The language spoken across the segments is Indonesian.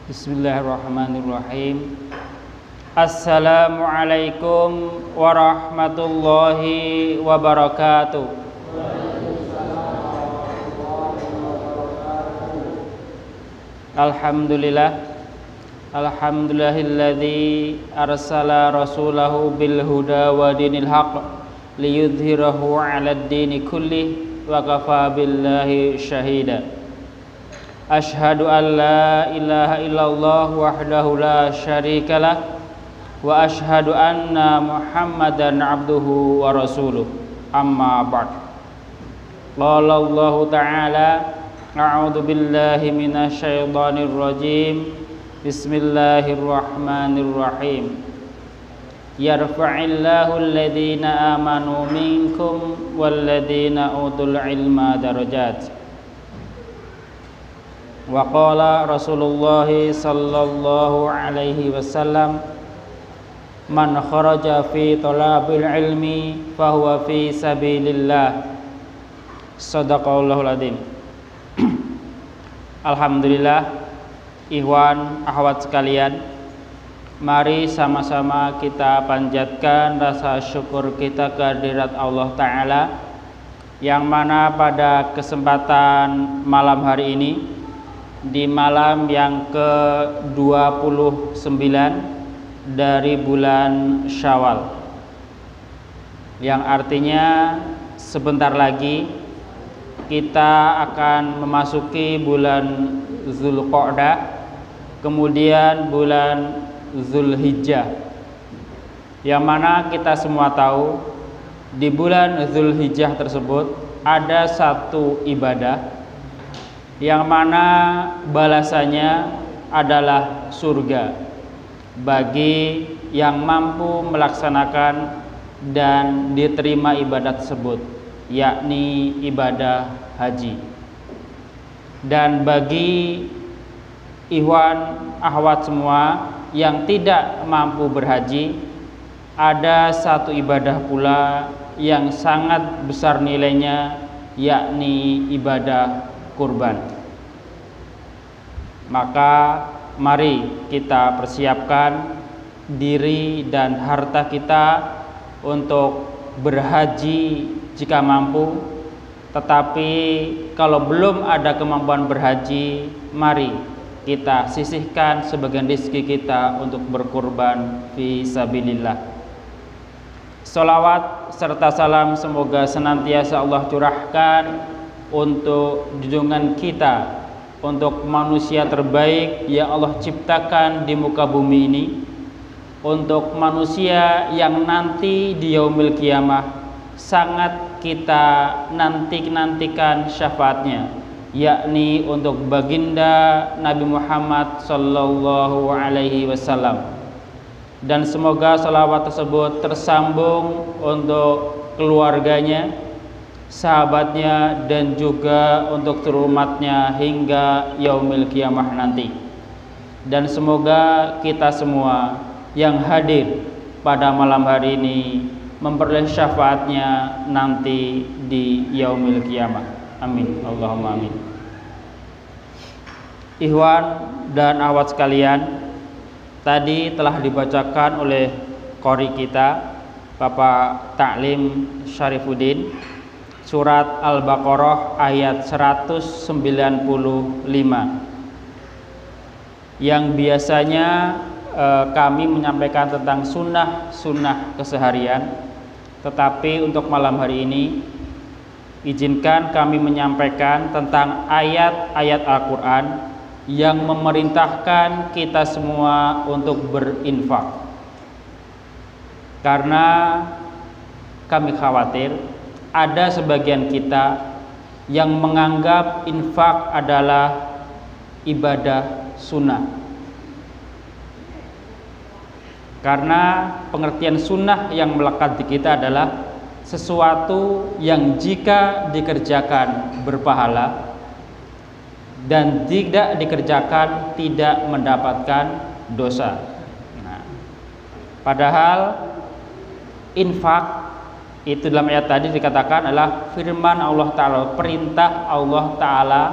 Bismillahirrahmanirrahim. Assalamualaikum warahmatullahi wabarakatuh. Alhamdulillahilladzi arsala rasulahu bil huda wa dinil haqq liyudhhirahu 'alad dini kullih wa kafa billahi syahida. Ashhadu an la ilaha illallah wahdahu la syarikalah wa ashhadu anna Muhammadan abduhu wa rasuluh. Amma ba'd. Qala Allah ta'ala, a'udzu billahi minasy syaithanir rajim. Bismillahirrahmanirrahim. Yarfa'illahu alladhina amanu minkum walladhina utul ilma darajat. Wa qala Rasulullah sallallahu alaihi wasallam, man kharaja fi talabil ilmi fahuwa fi sabilillah. Shadaqallahul adzim. Alhamdulillah, ikhwan akhwat sekalian, mari sama-sama kita panjatkan rasa syukur kita kehadirat Allah Ta'ala, yang mana pada kesempatan malam hari ini, di malam yang ke-29 dari bulan Syawal, yang artinya sebentar lagi kita akan memasuki bulan Zulqa'dah, kemudian bulan Zulhijjah, yang mana kita semua tahu di bulan Zulhijjah tersebut ada satu ibadah yang mana balasannya adalah surga bagi yang mampu melaksanakan dan diterima ibadah tersebut, yakni ibadah haji. Dan bagi ikhwan akhwat semua yang tidak mampu berhaji, ada satu ibadah pula yang sangat besar nilainya, yakni ibadah kurban. Maka mari kita persiapkan diri dan harta kita untuk berhaji jika mampu. Tetapi kalau belum ada kemampuan berhaji, mari kita sisihkan sebagian rezeki kita untuk berkurban fi sabilillah. Sholawat serta salam semoga senantiasa Allah curahkan untuk junjungan kita, untuk manusia terbaik yang Allah ciptakan di muka bumi ini, untuk manusia yang nanti di yaumil qiyamah sangat kita nantikan syafaatnya, yakni untuk baginda Nabi Muhammad sallallahu alaihi wasallam. Dan semoga salawat tersebut tersambung untuk keluarganya, sahabatnya, dan juga untuk seluruh umatnya hingga yaumil qiyamah nanti. Dan semoga kita semua yang hadir pada malam hari ini memperoleh syafaatnya nanti di yaumil qiyamah. Amin, Allahumma amin. Ikhwan dan akhwat sekalian, tadi telah dibacakan oleh qori kita, Bapak Ta'lim Syarifuddin, surat Al-Baqarah ayat 195, yang biasanya kami menyampaikan tentang sunnah keseharian. Tetapi untuk malam hari ini, izinkan kami menyampaikan tentang ayat-ayat Al-Quran yang memerintahkan kita semua untuk berinfak. Karena kami khawatir ada sebagian kita yang menganggap infak adalah ibadah sunnah. Karena pengertian sunnah yang melekat di kita adalah sesuatu yang jika dikerjakan berpahala dan tidak dikerjakan tidak mendapatkan dosa. Nah, padahal infak itu dalam ayat tadi dikatakan adalah firman Allah Ta'ala, perintah Allah Ta'ala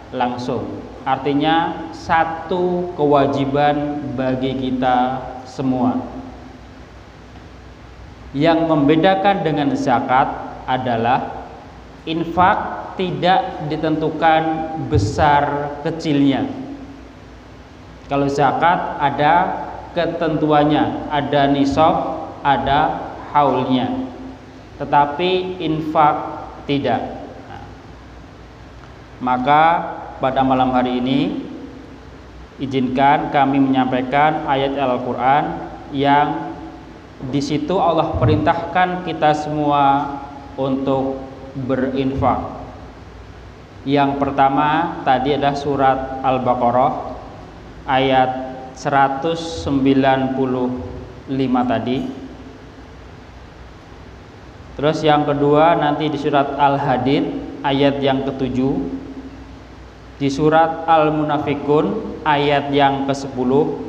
langsung. artinya satu kewajiban bagi kita semua. Yang membedakan dengan zakat adalah infak tidak ditentukan besar kecilnya. Kalau zakat ada ketentuannya, ada nisab, ada haulnya. Tetapi infak tidak. Maka pada malam hari ini izinkan kami menyampaikan ayat Al-Qur'an yang di situ Allah perintahkan kita semua untuk berinfak. Yang pertama tadi adalah surat Al-Baqarah ayat 195 tadi. Terus yang kedua nanti di surat Al-Hadid ayat yang ke-7, di surat Al-Munafikun ayat yang ke-10,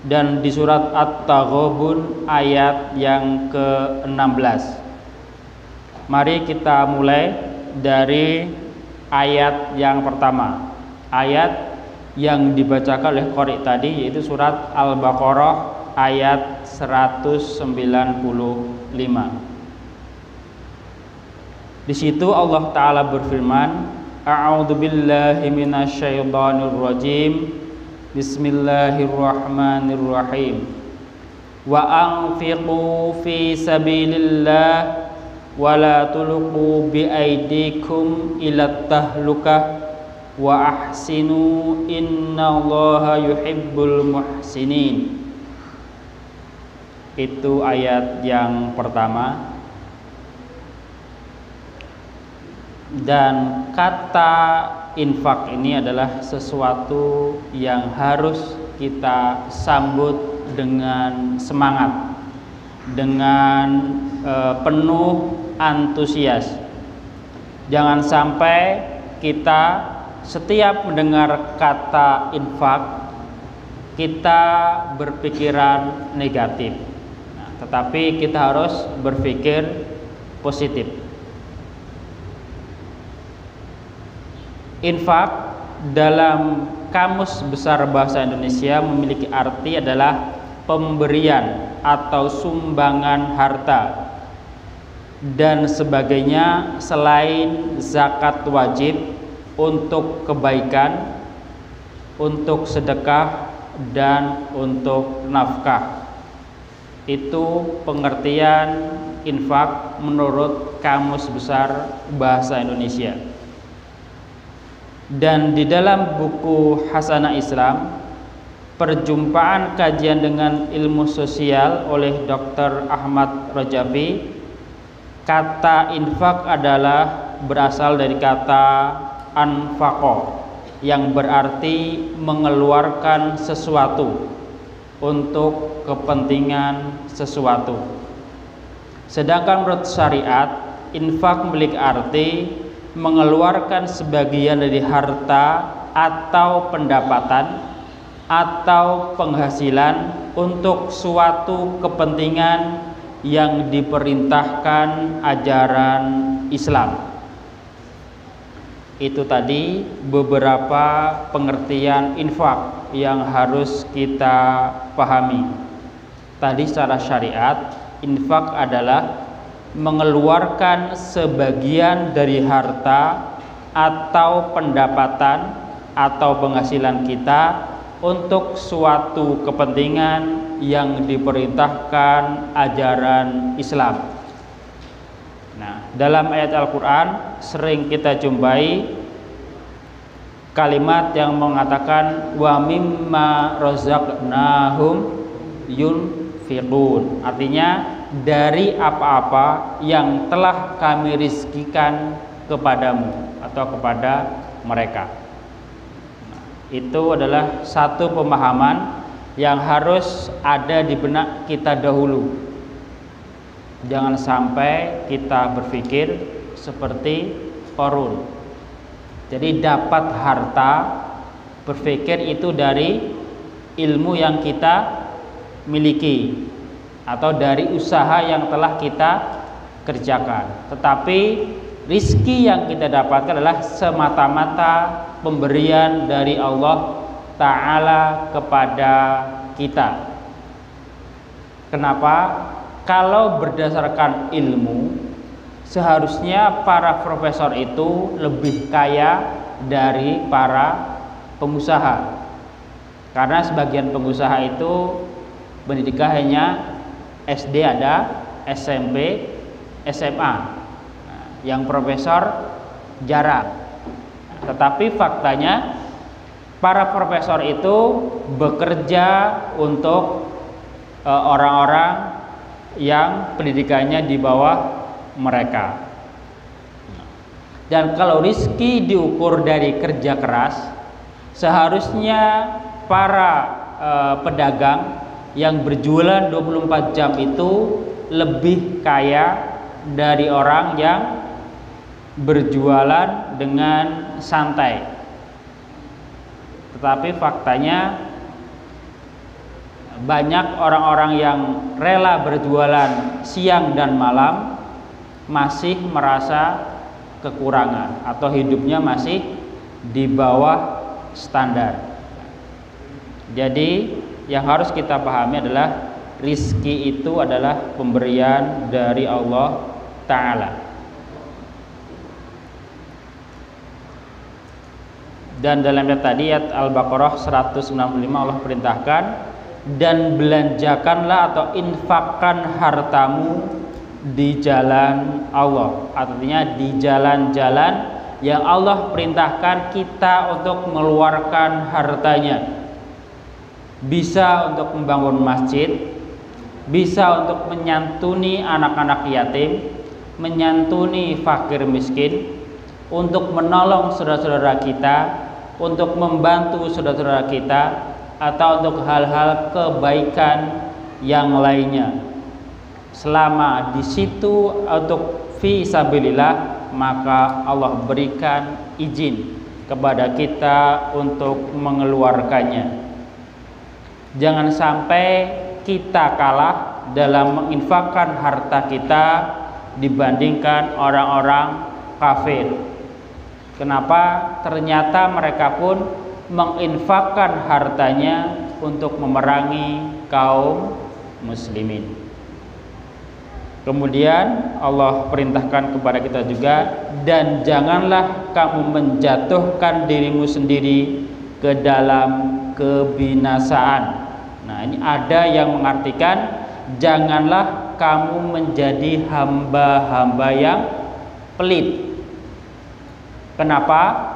dan di surat At-Taghabun ayat yang ke-16. Mari kita mulai dari ayat yang pertama. Ayat yang dibacakan oleh qari tadi yaitu surat Al-Baqarah ayat 195. Di situ Allah Ta'ala berfirman, A'udzubillahi minasyaitonirrajim. Bismillahirrahmanirrahim. Wa anfiqu fi sabilillah wa la tulqu bi aydikum ila tahlukah wa ahsinu innallaha yuhibbul muhsinin. Itu ayat yang pertama. Dan kata infak ini adalah sesuatu yang harus kita sambut dengan semangat, dengan penuh antusias. Jangan sampai kita setiap mendengar kata infak kita berpikiran negatif. Tetapi kita harus berpikir positif. Infak dalam Kamus Besar Bahasa Indonesia memiliki arti adalah pemberian atau sumbangan harta dan sebagainya selain zakat wajib untuk kebaikan, untuk sedekah, dan untuk nafkah. Itu pengertian infak menurut Kamus Besar Bahasa Indonesia. Dan di dalam buku Hasanah Islam, perjumpaan kajian dengan ilmu sosial oleh Dr. Ahmad Rajavi, kata infak adalah berasal dari kata anfaqo yang berarti mengeluarkan sesuatu untuk kepentingan sesuatu. Sedangkan menurut syariat, infak memiliki arti mengeluarkan sebagian dari harta atau pendapatan atau penghasilan untuk suatu kepentingan yang diperintahkan ajaran Islam. Itu tadi beberapa pengertian infak yang harus kita pahami. Tadi secara syariat, infak adalah mengeluarkan sebagian dari harta atau pendapatan atau penghasilan kita untuk suatu kepentingan yang diperintahkan ajaran Islam. Nah, dalam ayat Al-Quran sering kita jumpai kalimat yang mengatakan wa mimma razaqnahum yunfiqun. Artinya dari apa-apa yang telah kami rizkikan kepadamu atau kepada mereka. Nah, itu adalah satu pemahaman yang harus ada di benak kita dahulu. Jangan sampai kita berpikir seperti Qarun. Jadi dapat harta, berpikir itu dari ilmu yang kita miliki atau dari usaha yang telah kita kerjakan. Tetapi rizki yang kita dapatkan adalah semata-mata pemberian dari Allah Ta'ala kepada kita. Kenapa? Kalau berdasarkan ilmu, seharusnya para profesor itu lebih kaya dari para pengusaha. Karena sebagian pengusaha itu pendidikan hanya SD ada, SMP, SMA. Nah, yang profesor jarang. Tetapi faktanya para profesor itu bekerja untuk orang-orang yang pendidikannya di bawah mereka. Dan kalau rizki diukur dari kerja keras, seharusnya para pedagang yang berjualan 24 jam itu lebih kaya dari orang yang berjualan dengan santai. Tetapi faktanya banyak orang-orang yang rela berjualan siang dan malam masih merasa kekurangan atau hidupnya masih di bawah standar. Jadi yang harus kita pahami adalah rizki itu adalah pemberian dari Allah Ta'ala. Dan dalam ayat tadi, ayat Al-Baqarah 195, Allah perintahkan, dan belanjakanlah atau infakkan hartamu di jalan Allah. Artinya di jalan-jalan yang Allah perintahkan kita untuk mengeluarkan hartanya. Bisa untuk membangun masjid, bisa untuk menyantuni anak-anak yatim, menyantuni fakir miskin, untuk menolong saudara-saudara kita, untuk membantu saudara-saudara kita, atau untuk hal-hal kebaikan yang lainnya. Selama di situ untuk fi sabilillah, maka Allah berikan izin kepada kita untuk mengeluarkannya. Jangan sampai kita kalah dalam menginfakkan harta kita dibandingkan orang-orang kafir. Kenapa? Ternyata mereka pun menginfakkan hartanya untuk memerangi kaum muslimin. Kemudian Allah perintahkan kepada kita juga, dan janganlah kamu menjatuhkan dirimu sendiri ke dalam kebinasaan. Nah, ini ada yang mengartikan janganlah kamu menjadi hamba-hamba yang pelit. Kenapa?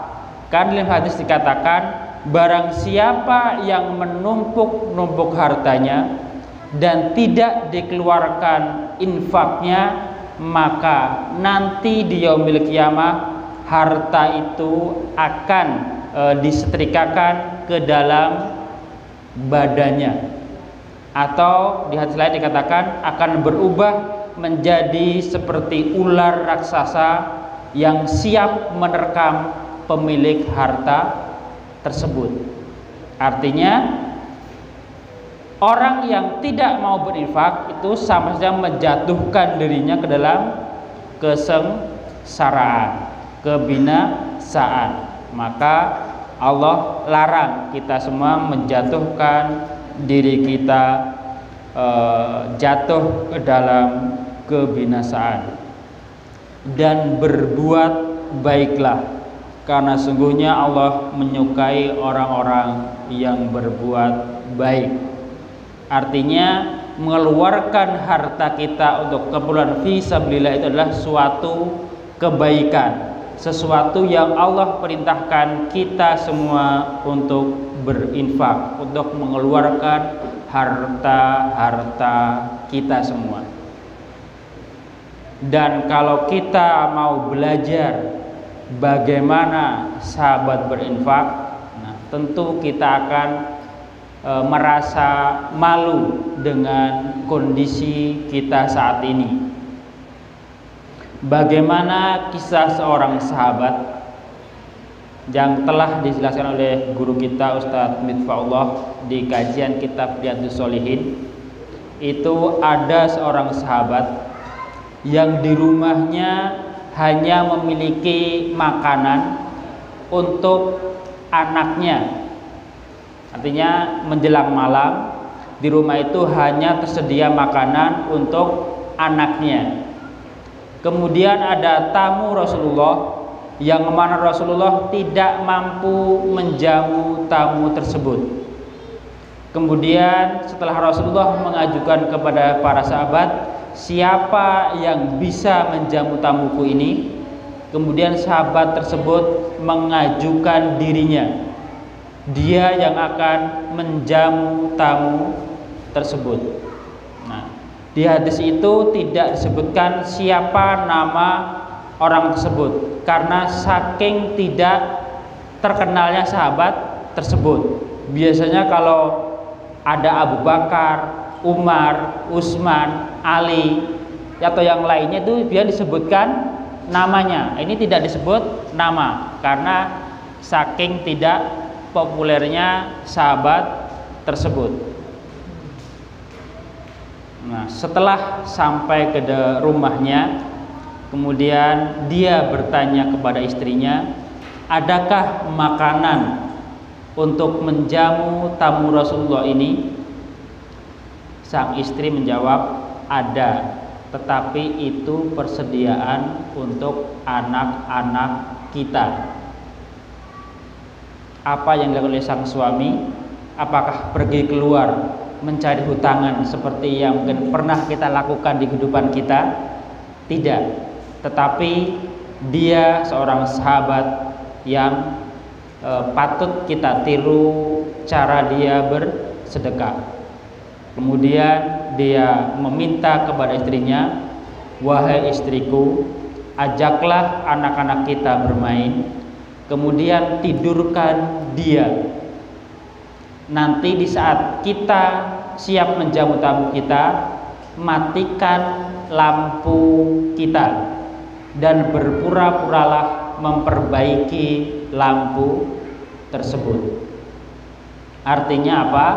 Kan dalam hadis dikatakan, barang siapa yang menumpuk-numpuk hartanya dan tidak dikeluarkan infaknya, maka nanti di yaumil qiyamah harta itu akan disetrikakan ke dalam badannya, atau di hadis lain dikatakan akan berubah menjadi seperti ular raksasa yang siap menerkam pemilik harta tersebut. Artinya orang yang tidak mau berinfak itu sama saja menjatuhkan dirinya ke dalam kesengsaraan, kebinasaan. Maka Allah larang kita semua menjatuhkan diri kita jatuh ke dalam kebinasaan. Dan berbuat baiklah, karena sungguhnya Allah menyukai orang-orang yang berbuat baik. Artinya mengeluarkan harta kita untuk keperluan fisabilillah itu adalah suatu kebaikan, sesuatu yang Allah perintahkan kita semua untuk berinfak, untuk mengeluarkan harta-harta kita semua. Dan kalau kita mau belajar bagaimana sahabat berinfak, nah, tentu kita akan merasa malu dengan kondisi kita saat ini. Bagaimana kisah seorang sahabat yang telah dijelaskan oleh guru kita Ustadz Mitfaullah di kajian kitab Riyadhus Shalihin. Itu ada seorang sahabat yang di rumahnya hanya memiliki makanan untuk anaknya. Artinya menjelang malam di rumah itu hanya tersedia makanan untuk anaknya. Kemudian ada tamu Rasulullah yang mana Rasulullah tidak mampu menjamu tamu tersebut. Kemudian setelah Rasulullah mengajukan kepada para sahabat, siapa yang bisa menjamu tamuku ini? Kemudian sahabat tersebut mengajukan dirinya, dia yang akan menjamu tamu tersebut. Nah, di hadis itu tidak disebutkan siapa nama orang tersebut karena saking tidak terkenalnya sahabat tersebut. Biasanya kalau ada Abu Bakar, Umar, Utsman, Ali atau yang lainnya itu biar disebutkan namanya. Ini tidak disebut nama karena saking tidak populernya sahabat tersebut. Nah, setelah sampai ke rumahnya, kemudian dia bertanya kepada istrinya, adakah makanan untuk menjamu tamu Rasulullah ini? Sang istri menjawab, ada, tetapi itu persediaan untuk anak-anak kita. Apa yang dilakukan oleh sang suami? Apakah pergi keluar mencari hutangan seperti yang mungkin pernah kita lakukan di kehidupan kita? Tidak, tetapi dia seorang sahabat yang patut kita tiru cara dia bersedekah. Kemudian dia meminta kepada istrinya, wahai istriku, ajaklah anak-anak kita bermain, kemudian tidurkan dia. Nanti di saat kita siap menjamu tamu kita, matikan lampu kita dan berpura-puralah memperbaiki lampu tersebut. Artinya apa?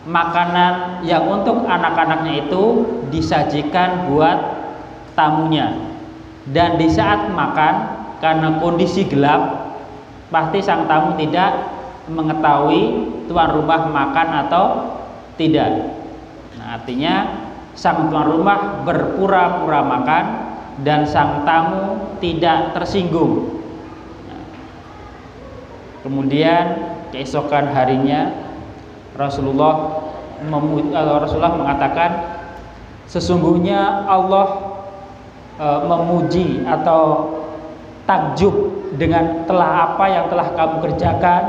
Makanan yang untuk anak-anaknya itu disajikan buat tamunya. Dan di saat makan, karena kondisi gelap, pasti sang tamu tidak mengetahui tuan rumah makan atau tidak. Nah, artinya sang tuan rumah berpura-pura makan dan sang tamu tidak tersinggung. Kemudian keesokan harinya Rasulullah mengatakan, sesungguhnya Allah memuji atau takjub dengan telah apa yang telah kamu kerjakan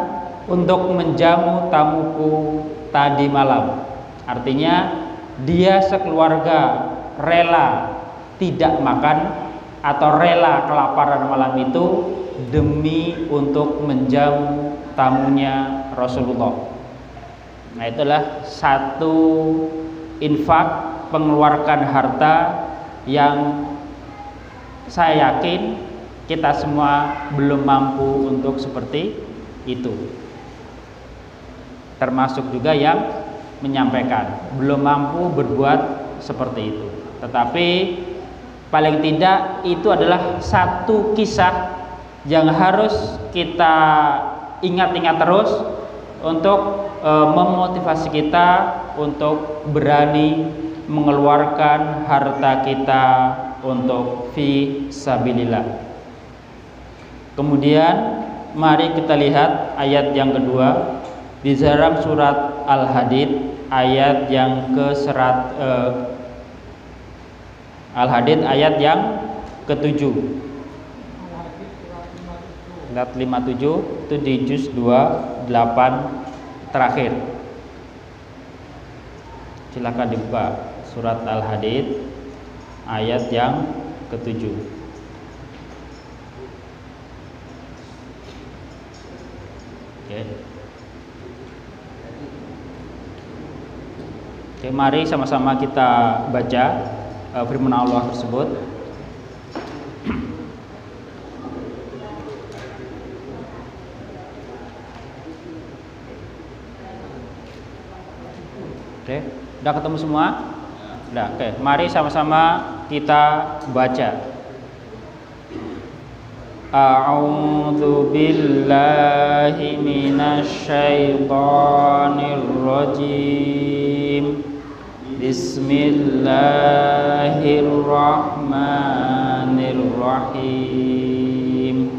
untuk menjamu tamuku tadi malam. Artinya dia sekeluarga rela tidak makan atau rela kelaparan malam itu demi untuk menjamu tamunya Rasulullah. Nah, itulah satu infak, pengeluarkan harta yang saya yakin kita semua belum mampu untuk seperti itu. Termasuk juga yang menyampaikan belum mampu berbuat seperti itu. Tetapi paling tidak itu adalah satu kisah yang harus kita ingat-ingat terus untuk memotivasi kita untuk berani mengeluarkan harta kita untuk fi sabilillah. Kemudian mari kita lihat ayat yang kedua di dalam surat Al-Hadid ayat yang Al-Hadid ayat yang ke-7. Ayat 57 itu di juz 28 terakhir. Silakan dibuka surat Al-Hadid ayat yang ke-7. Oke, mari sama-sama kita baca firman Allah tersebut. Oke, udah ketemu semua? Udah, oke. Mari sama-sama kita baca. A'udzu billahi minasy syaithanir rajim. Bismillahirrahmanirrahim.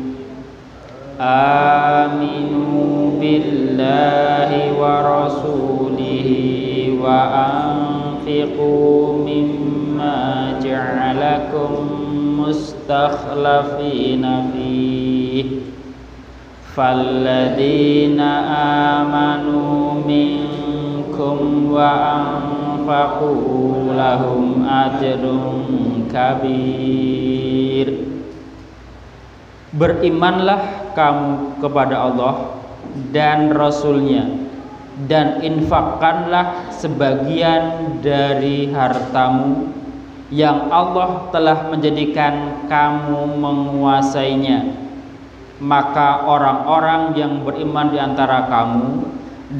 Aminu billahi wa rasulihi wa anfiqu mimma ja'alakum mustakhlafina fihi falladina amanu minkum wa anfaqu lahum ajrun kabir. Berimanlah kamu kepada Allah dan Rasul-Nya, dan infakkanlah sebagian dari hartamu yang Allah telah menjadikan kamu menguasainya. Maka orang-orang yang beriman di antara kamu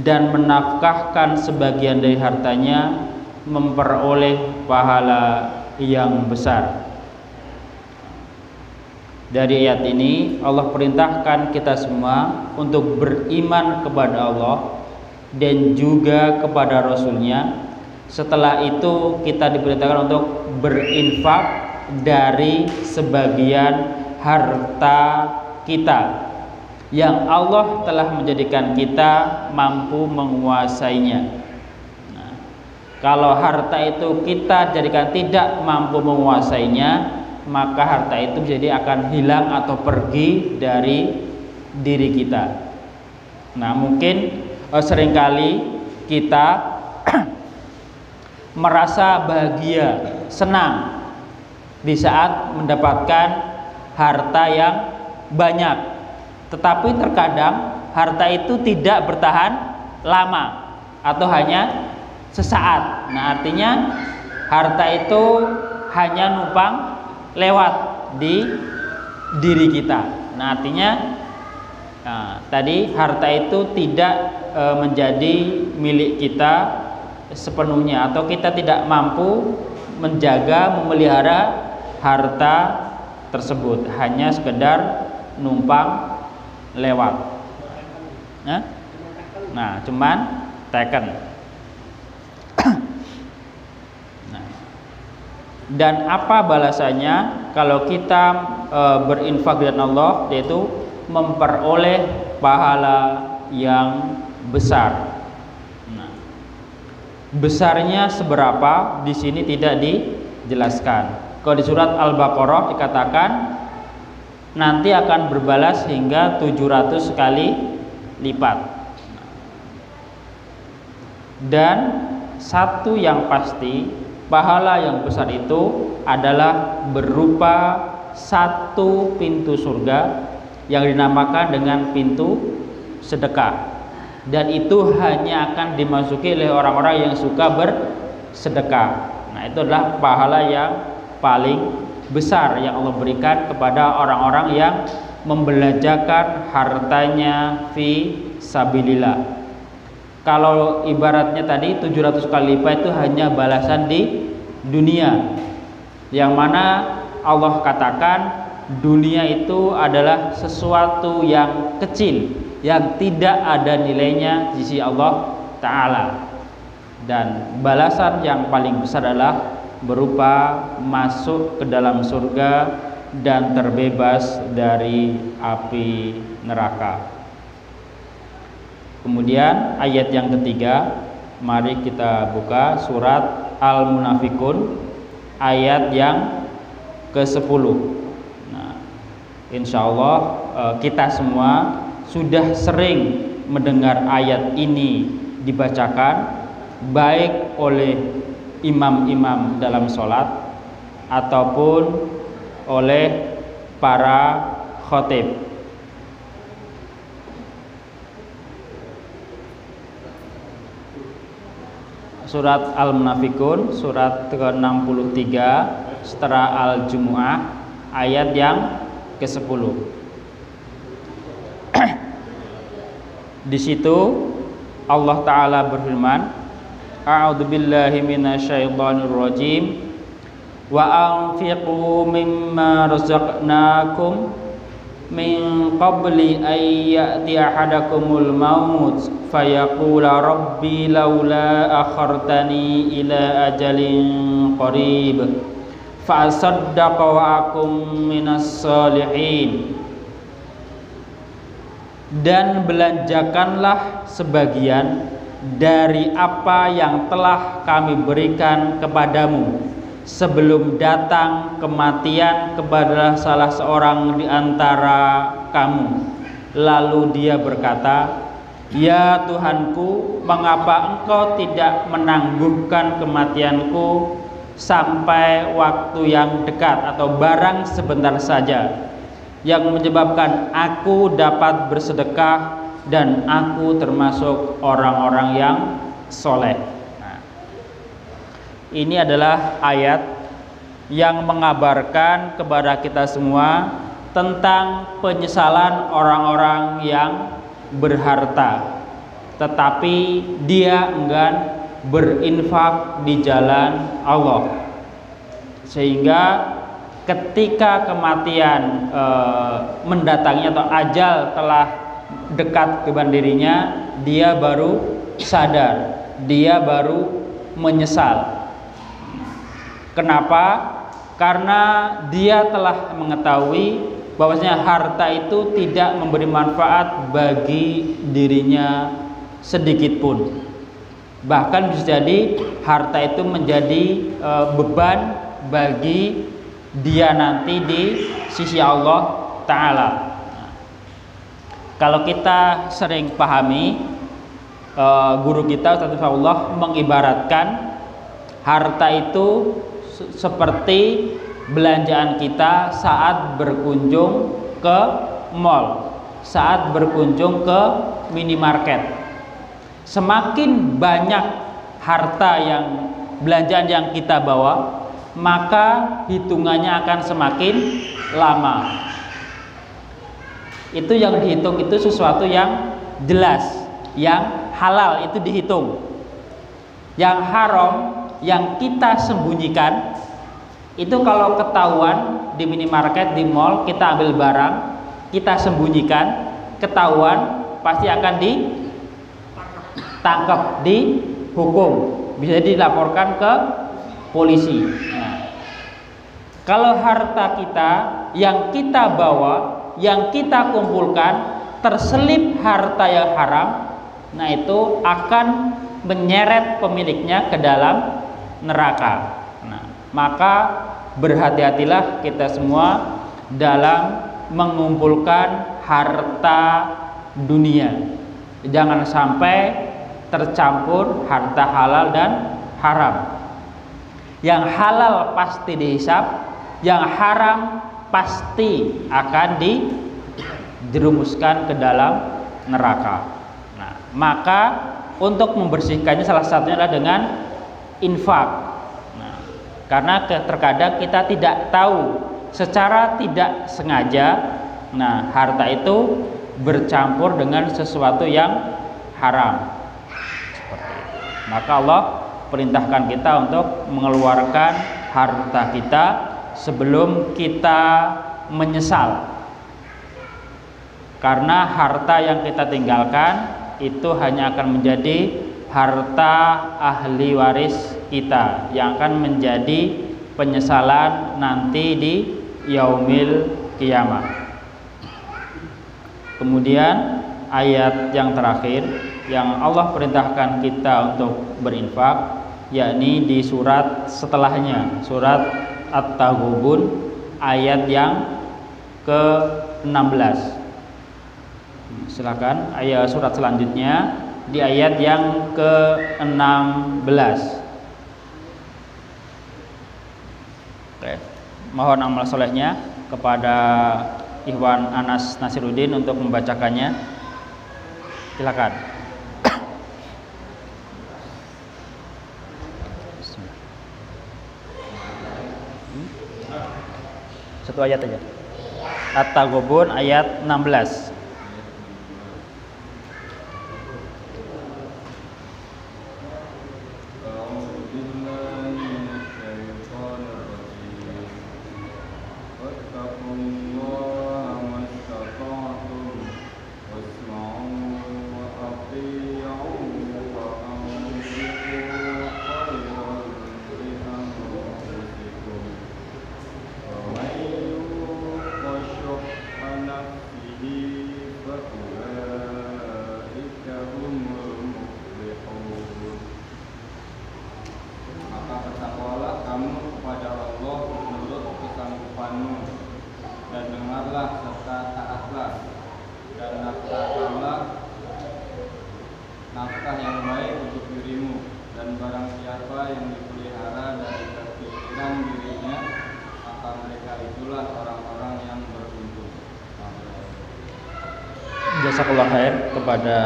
dan menafkahkan sebagian dari hartanya memperoleh pahala yang besar. Dari ayat ini Allah perintahkan kita semua untuk beriman kepada Allah dan juga kepada Rasul-Nya. Setelah itu kita diperintahkan untuk berinfak dari sebagian harta kita yang Allah telah menjadikan kita mampu menguasainya. Nah, kalau harta itu kita jadikan tidak mampu menguasainya, maka harta itu jadi akan hilang atau pergi dari diri kita. Nah, mungkin seringkali kita merasa bahagia, senang di saat mendapatkan harta yang banyak. Tetapi terkadang harta itu tidak bertahan lama atau hanya sesaat. Nah, artinya harta itu hanya numpang lewat di diri kita. Nah, artinya tadi harta itu tidak menjadi milik kita sepenuhnya, atau kita tidak mampu menjaga, memelihara harta tersebut, hanya sekedar numpang lewat. Nah, cuman taken. Dan apa balasannya kalau kita berinfak dengan Allah, yaitu memperoleh pahala yang besar. Nah, besarnya seberapa di sini tidak dijelaskan. Kalau di surat Al-Baqarah dikatakan nanti akan berbalas hingga 700 kali lipat. Dan satu yang pasti, pahala yang besar itu adalah berupa satu pintu surga yang dinamakan dengan pintu sedekah. Dan itu hanya akan dimasuki oleh orang-orang yang suka bersedekah. Nah, itu adalah pahala yang paling besar yang Allah berikan kepada orang-orang yang membelanjakan hartanya fi sabilillah. Kalau ibaratnya tadi 700 kali lipat itu hanya balasan di dunia, yang mana Allah katakan dunia itu adalah sesuatu yang kecil, yang tidak ada nilainya di sisi Allah Ta'ala. Dan balasan yang paling besar adalah berupa masuk ke dalam surga dan terbebas dari api neraka. Kemudian ayat yang ketiga, mari kita buka surat Al-Munafikun ayat yang ke-10. Nah, insya Allah kita semua sudah sering mendengar ayat ini dibacakan, baik oleh imam-imam dalam sholat ataupun oleh para khotib. Surat Al-Munafikun, surat ke-63 setelah Al-Jumu'ah, ayat yang ke-10. Di situ Allah Ta'ala berfirman, A'udzu billahi minasyaitonir rajim. Wa anfiqu mimma razaqnakum min qabli ay ya'ti ahadakumul maut fayaqula rabbi laula akhartani ila ajalin qarib fa asaddaqa wa akum minas salihin. Dan belanjakanlah sebagian dari apa yang telah kami berikan kepadamu sebelum datang kematian kepada salah seorang di antara kamu. Lalu dia berkata, ya Tuhanku, mengapa engkau tidak menangguhkan kematianku sampai waktu yang dekat atau barang sebentar saja, yang menyebabkan aku dapat bersedekah dan aku termasuk orang-orang yang soleh. Ini adalah ayat yang mengabarkan kepada kita semua tentang penyesalan orang-orang yang berharta tetapi dia enggan berinfak di jalan Allah, sehingga ketika kematian mendatangi atau ajal telah dekat kepada dirinya, dia baru sadar, dia baru menyesal. Kenapa? Karena dia telah mengetahui bahwasanya harta itu tidak memberi manfaat bagi dirinya sedikit pun. Bahkan bisa jadi harta itu menjadi beban bagi dia nanti di sisi Allah Ta'ala. Kalau kita sering pahami, guru kita Ustaz Allah mengibaratkan harta itu seperti belanjaan kita saat berkunjung ke mall, saat berkunjung ke minimarket. Semakin banyak harta yang belanjaan yang kita bawa, maka hitungannya akan semakin lama. Itu yang dihitung itu sesuatu yang jelas, yang halal itu dihitung. Yang haram, yang kita sembunyikan, itu kalau ketahuan di minimarket, di mall, kita ambil barang, kita sembunyikan, ketahuan, pasti akan ditangkap, dihukum, bisa dilaporkan ke polisi. Nah, kalau harta kita yang kita bawa, yang kita kumpulkan, terselip harta yang haram, nah itu akan menyeret pemiliknya ke dalam neraka. Nah, maka berhati-hatilah kita semua dalam mengumpulkan harta dunia. Jangan sampai tercampur harta halal dan haram. Yang halal pasti dihisab, yang haram pasti akan dijerumuskan ke dalam neraka. Nah, maka untuk membersihkannya salah satunya adalah dengan infak. Nah, karena terkadang kita tidak tahu secara tidak sengaja, nah harta itu bercampur dengan sesuatu yang haram. Seperti itu. Maka Allah perintahkan kita untuk mengeluarkan harta kita sebelum kita menyesal. Karena harta yang kita tinggalkan itu hanya akan menjadi harta ahli waris kita yang akan menjadi penyesalan nanti di yaumil kiamah. Kemudian ayat yang terakhir yang Allah perintahkan kita untuk berinfak, yakni di surat setelahnya, surat At-Taghabun ayat yang ke-16. Silakan ayat surat selanjutnya di ayat yang ke-16. Oke, mohon amal solehnya kepada Ikhwan Anas Nasiruddin untuk membacakannya. Silakan. Satu ayat aja. At-Taghabun ayat 16. Maka bertakwalah kamu kepada Allah menurut kesanggupanmu, dan dengarlah serta taatlah, dan nafkahkanlah nafkah yang baik untuk dirimu, dan barang siapa yang dipelihara dari kepikiran dirinya, maka mereka itulah orang-orang yang beruntung. Jazakallah khair kepada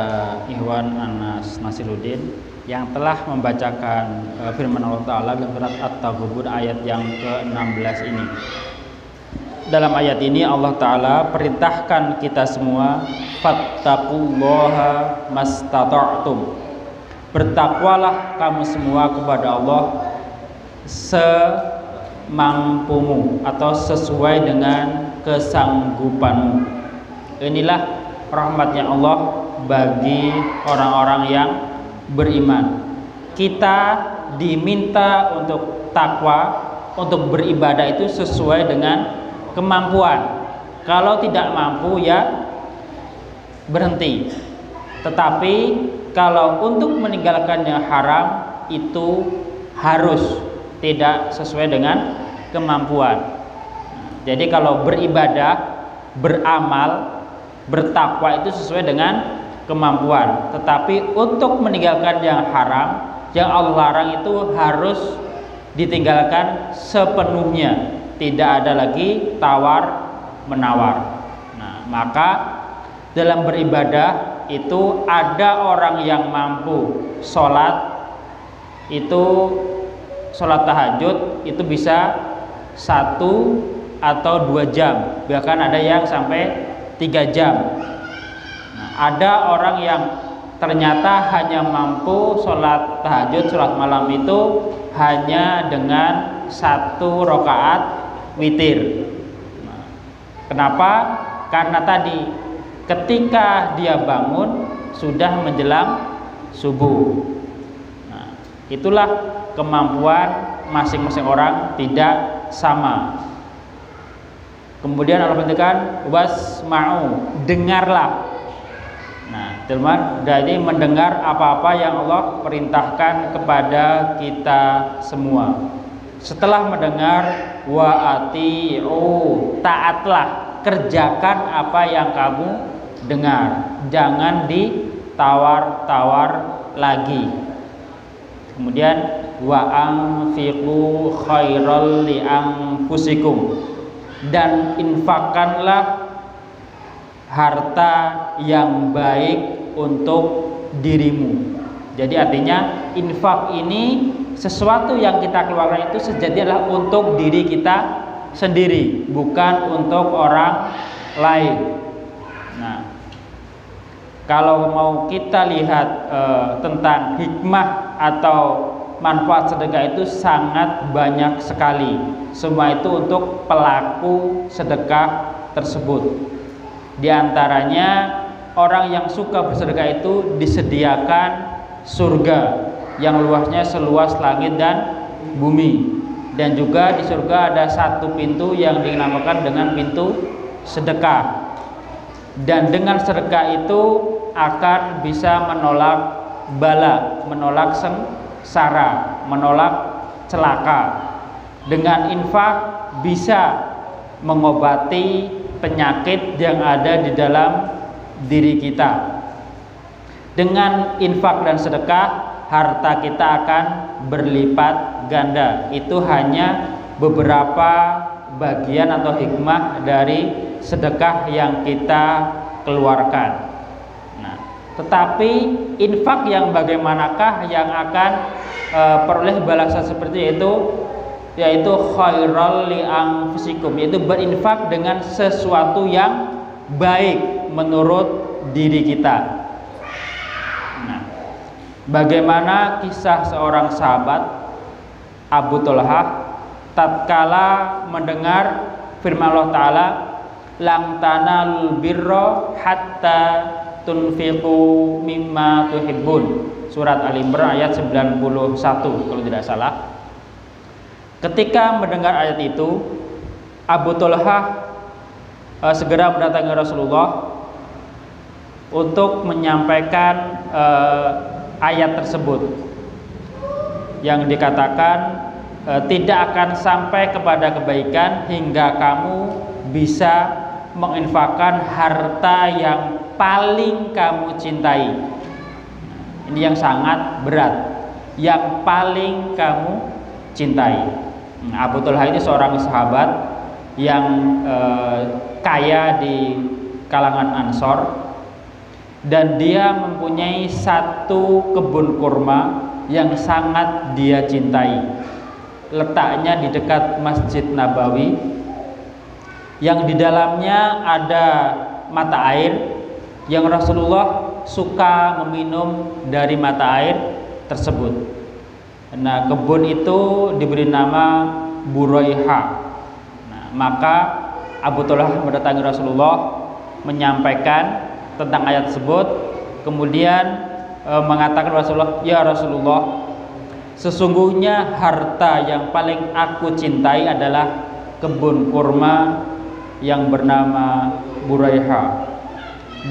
Ikhwan Anas Nasiruddin yang telah membacakan firman Allah Ta'ala dalam surat At-Taghabun ayat yang ke-16 ini. Dalam ayat ini Allah Ta'ala perintahkan kita semua, fattaqullaha mastata'tum, bertakwalah kamu semua kepada Allah semampumu atau sesuai dengan kesanggupanmu. Inilah rahmatnya Allah bagi orang-orang yang beriman. Kita diminta untuk takwa, untuk beribadah itu sesuai dengan kemampuan. Kalau tidak mampu ya berhenti. Tetapi kalau untuk meninggalkannya haram itu harus, tidak sesuai dengan kemampuan. Jadi kalau beribadah, beramal, bertakwa itu sesuai dengan kemampuan. Tetapi untuk meninggalkan yang haram, yang Allah larang itu harus ditinggalkan sepenuhnya. Tidak ada lagi tawar menawar. Nah, maka dalam beribadah itu ada orang yang mampu sholat itu, sholat tahajud itu bisa 1 atau 2 jam, bahkan ada yang sampai 3 jam. Nah, ada orang yang ternyata hanya mampu sholat tahajud, sholat malam itu hanya dengan 1 rakaat witir. Nah, kenapa? Karena tadi ketika dia bangun sudah menjelang subuh. Nah, itulah kemampuan masing-masing orang tidak sama. Kemudian Allah berkatakan wasma'u, dengarlah. Nah, teman, jadi mendengar apa-apa yang Allah perintahkan kepada kita semua. Setelah mendengar, wa ati'u, taatlah, kerjakan apa yang kamu dengar, jangan ditawar-tawar lagi. Kemudian wa anfiqu khairal li anfusikum, dan infakkanlah harta yang baik untuk dirimu. Jadi artinya infak ini sesuatu yang kita keluarkan itu sejatinya adalah untuk diri kita sendiri, bukan untuk orang lain. Nah, kalau mau kita lihat tentang hikmah atau manfaat sedekah itu sangat banyak sekali. Semua itu untuk pelaku sedekah tersebut. Di antaranya orang yang suka bersedekah itu disediakan surga yang luasnya seluas langit dan bumi. Dan juga di surga ada 1 pintu yang dinamakan dengan pintu sedekah. Dan dengan sedekah itu akan bisa menolak bala, menolak sengsara, menolak celaka. Dengan infak bisa mengobati penyakit yang ada di dalam diri kita. Dengan infak dan sedekah, harta kita akan berlipat ganda. Itu hanya beberapa bagian atau hikmah dari sedekah yang kita keluarkan. Nah, tetapi infak yang bagaimanakah yang akan peroleh balasan seperti itu? Yaitu khairal li anfusikum, yaitu berinfak dengan sesuatu yang baik menurut diri kita. Nah, bagaimana kisah seorang sahabat Abu Thalhah tatkala mendengar firman Allah Ta'ala, lang tanalul birra hatta tunfiqu mimma tuhibbun, surat Al-Imran ayat 91 kalau tidak salah. Ketika mendengar ayat itu, Abu Thalhah segera mendatangi Rasulullah untuk menyampaikan ayat tersebut yang dikatakan tidak akan sampai kepada kebaikan hingga kamu bisa menginfakkan harta yang paling kamu cintai. Ini yang sangat berat, yang paling kamu cintai. Abu Talha ini seorang sahabat yang kaya di kalangan Ansor, dan dia mempunyai satu kebun kurma yang sangat dia cintai. Letaknya di dekat Masjid Nabawi, yang di dalamnya ada mata air yang Rasulullah suka meminum dari mata air tersebut. Nah, kebun itu diberi nama Buraiha. Nah, maka Abu Talha mendatangi Rasulullah, menyampaikan tentang ayat tersebut, kemudian mengatakan Rasulullah, "Ya Rasulullah, sesungguhnya harta yang paling aku cintai adalah kebun kurma yang bernama Buraiha,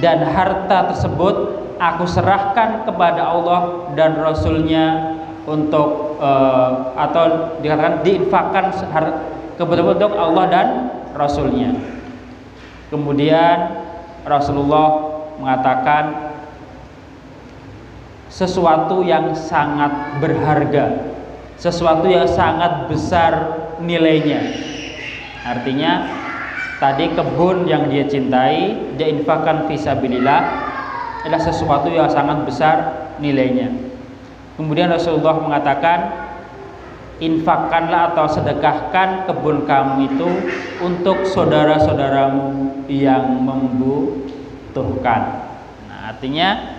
dan harta tersebut aku serahkan kepada Allah dan Rasulnya untuk atau dikatakan diinfakkan kebetulan untuk Allah dan Rasulnya." Kemudian Rasulullah mengatakan sesuatu yang sangat berharga, sesuatu yang sangat besar nilainya. Artinya tadi kebun yang dia cintai, dia infakkan fisabilillah, adalah sesuatu yang sangat besar nilainya. Kemudian Rasulullah mengatakan, infakkanlah atau sedekahkan kebun kamu itu untuk saudara-saudaramu yang membutuhkan. Nah, artinya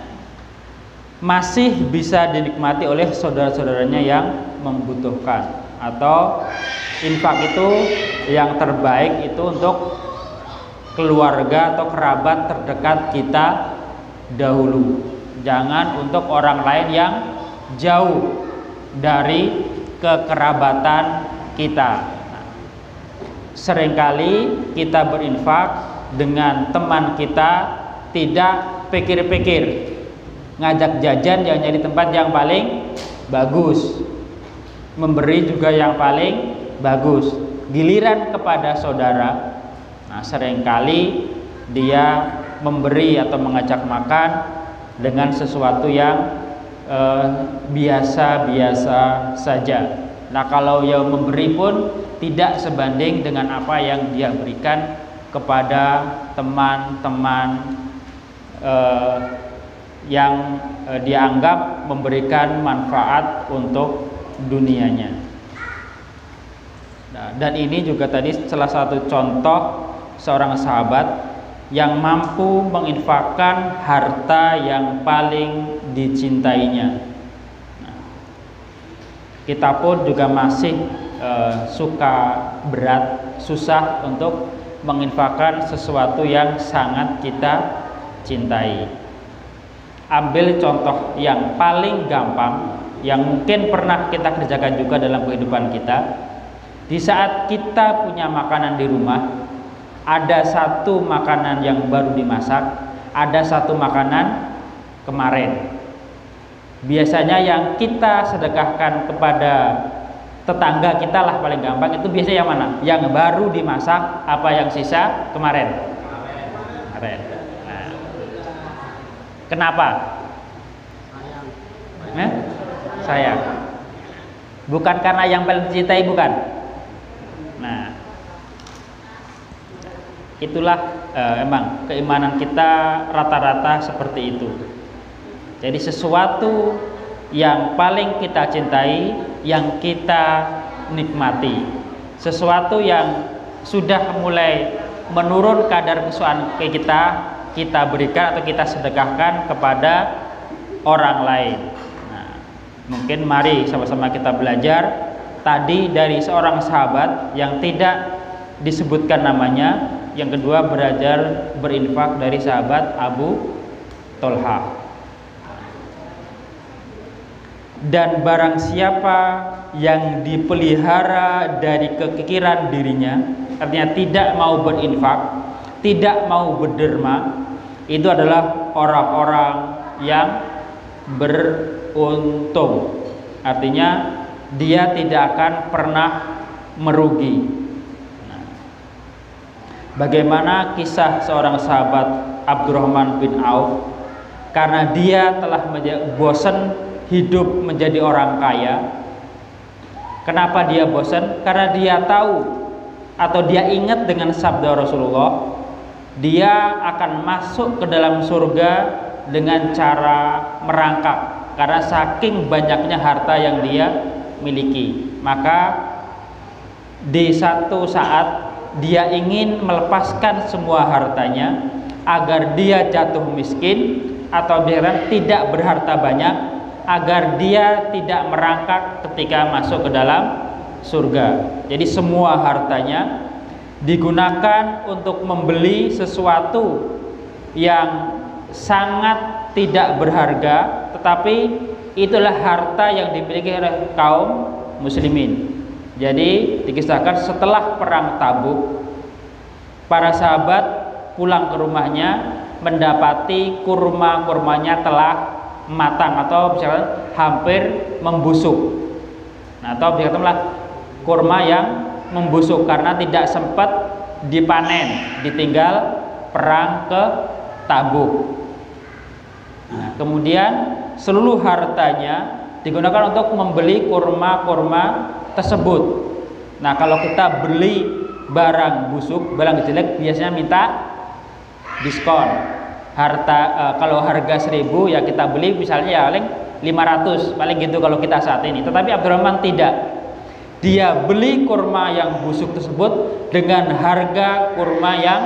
masih bisa dinikmati oleh saudara-saudaranya yang membutuhkan, atau infak itu yang terbaik itu untuk keluarga atau kerabat terdekat kita dahulu, jangan untuk orang lain yang jauh dari kekerabatan kita. Nah, seringkali kita berinfak dengan teman kita tidak pikir-pikir, ngajak jajan yang jadi tempat yang paling bagus, memberi juga yang paling bagus. Giliran kepada saudara, nah seringkali dia memberi atau mengajak makan dengan sesuatu yang biasa-biasa saja. Nah, kalau yang memberi pun tidak sebanding dengan apa yang dia berikan kepada teman-teman yang dianggap memberikan manfaat untuk dunianya. Nah, dan ini juga tadi salah satu contoh seorang sahabat yang mampu menginfakkan harta yang paling dicintainya. Nah, kita pun juga masih suka berat, susah untuk menginfakkan sesuatu yang sangat kita cintai. Ambil contoh yang paling gampang, yang mungkin pernah kita kerjakan juga dalam kehidupan kita. Di saat kita punya makanan di rumah, ada satu makanan yang baru dimasak, ada satu makanan kemarin. Biasanya yang kita sedekahkan kepada tetangga kita lah paling gampang, itu biasanya yang mana? Yang baru dimasak apa yang sisa kemarin? Kemarin. Nah, kenapa? Sayang. Bukan karena yang paling dicintai, bukan. Nah, itulah emang keimanan kita rata-rata seperti itu. Jadi sesuatu yang paling kita cintai, yang kita nikmati, sesuatu yang sudah mulai menurun kadar kesukaan kita berikan atau kita sedekahkan kepada orang lain. Nah, mungkin mari sama-sama kita belajar tadi dari seorang sahabat yang tidak disebutkan namanya. Yang kedua, belajar berinfak dari sahabat Abu Talha. Dan barang siapa yang dipelihara dari kekikiran dirinya, artinya tidak mau berinfak, tidak mau berderma, itu adalah orang-orang yang beruntung. Artinya dia tidak akan pernah merugi. Nah, bagaimana kisah seorang sahabat Abdurrahman bin Auf, karena dia telah bosan hidup menjadi orang kaya. Kenapa dia bosan? Karena dia tahu atau dia ingat dengan sabda Rasulullah, dia akan masuk ke dalam surga dengan cara merangkak, karena saking banyaknya harta yang dia miliki. Maka di satu saat dia ingin melepaskan semua hartanya agar dia jatuh miskin atau dia tidak berharta banyak, agar dia tidak merangkak ketika masuk ke dalam surga. Jadi semua hartanya digunakan untuk membeli sesuatu yang sangat tidak berharga, tetapi itulah harta yang dimiliki oleh kaum muslimin. Jadi dikisahkan setelah perang Tabuk, para sahabat pulang ke rumahnya mendapati kurma-kurmanya telah matang atau misalnya hampir membusuk. Nah, atau dikatakanlah kurma yang membusuk karena tidak sempat dipanen, ditinggal perang ke Tabuk. Nah, kemudian seluruh hartanya digunakan untuk membeli kurma-kurma tersebut. Nah, kalau kita beli barang busuk, barang jelek, biasanya minta diskon. Kalau harga 1.000 ya kita beli misalnya ya paling 500, paling gitu kalau kita saat ini. Tetapi Abdurrahman tidak. Dia beli kurma yang busuk tersebut dengan harga kurma yang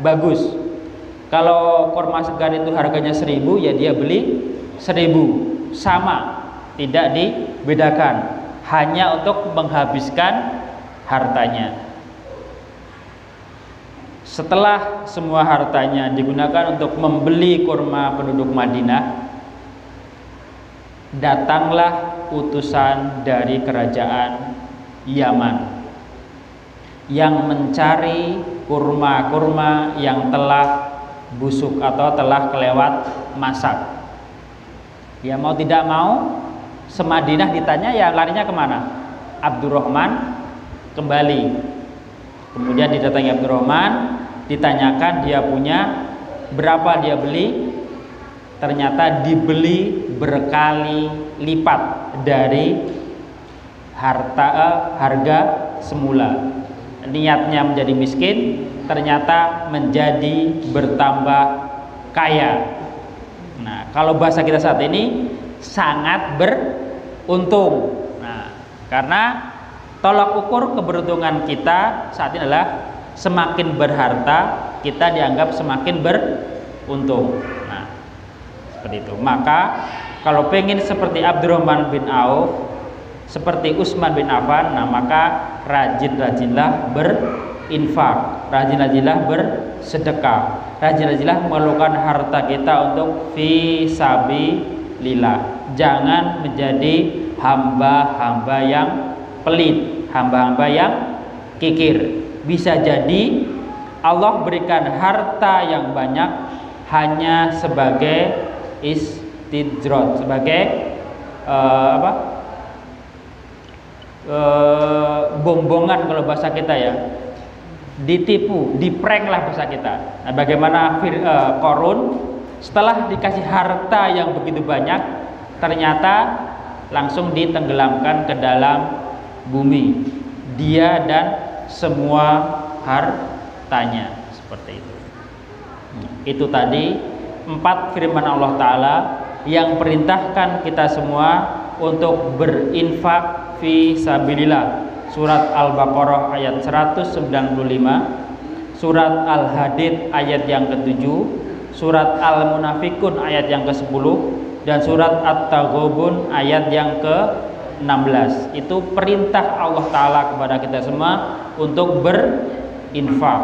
bagus. Kalau kurma segar itu harganya 1.000, ya dia beli 1.000, sama, tidak dibedakan, hanya untuk menghabiskan hartanya. Setelah semua hartanya digunakan untuk membeli kurma penduduk Madinah, datanglah utusan dari kerajaan Yaman yang mencari kurma-kurma yang telah busuk atau telah kelewat masak. Ya mau tidak mau, semadinah ditanya ya larinya kemana? Abdurrahman kembali. Kemudian didatangi Abdurrahman, ditanyakan dia punya berapa dia beli. Ternyata dibeli berkali lipat dari harga semula. Niatnya menjadi miskin, ternyata menjadi bertambah kaya. Nah, kalau bahasa kita saat ini sangat beruntung. Nah, karena tolak ukur keberuntungan kita saat ini adalah semakin berharta kita dianggap semakin beruntung. Nah, seperti itu. Maka kalau pengen seperti Abdurrahman bin Auf, seperti Utsman bin Affan, nah maka rajin-rajinlah berinfak, rajin-rajinlah bersedekah, rajin-rajinlah mengeluarkan harta kita untuk fi sabilillah. Jangan menjadi hamba-hamba yang pelit, hamba-hamba yang kikir. Bisa jadi Allah berikan harta yang banyak hanya sebagai istidroj, sebagai bombongan kalau bahasa kita ya, ditipu, diprank lah bahasa kita. Nah, bagaimana Qarun setelah dikasih harta yang begitu banyak, ternyata langsung ditenggelamkan ke dalam bumi, dia dan semua hartanya. Seperti itu. Itu tadi 4 firman Allah Ta'ala yang perintahkan kita semua untuk berinfak fi sabilillah. Surat Al-Baqarah ayat 195, surat Al-Hadid ayat yang ke-7, surat Al-Munafikun ayat yang ke-10, dan surat At-Taghabun ayat yang ke-16. Itu perintah Allah Ta'ala kepada kita semua untuk berinfak.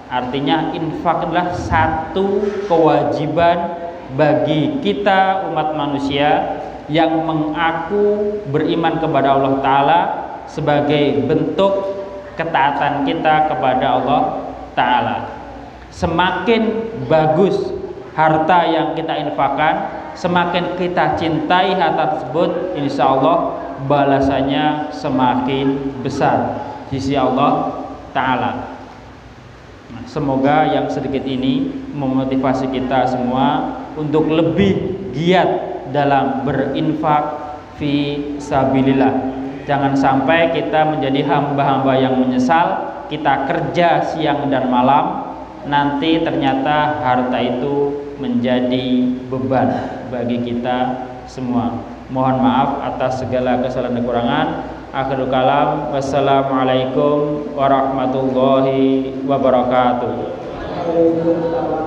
Artinya infak adalah satu kewajiban bagi kita umat manusia yang mengaku beriman kepada Allah Ta'ala sebagai bentuk ketaatan kita kepada Allah Ta'ala. Semakin bagus harta yang kita infakkan, semakin kita cintai harta tersebut, insya Allah balasannya semakin besar di sisi Allah Ta'ala. Nah, semoga yang sedikit ini memotivasi kita semua untuk lebih giat dalam berinfak fi sabilillah. Jangan sampai kita menjadi hamba-hamba yang menyesal, kita kerja siang dan malam, nanti ternyata harta itu menjadi beban bagi kita semua. Mohon maaf atas segala kesalahan dan kekurangan. Akhirul kalam, wassalamualaikum warahmatullahi wabarakatuh. Alhamdulillah.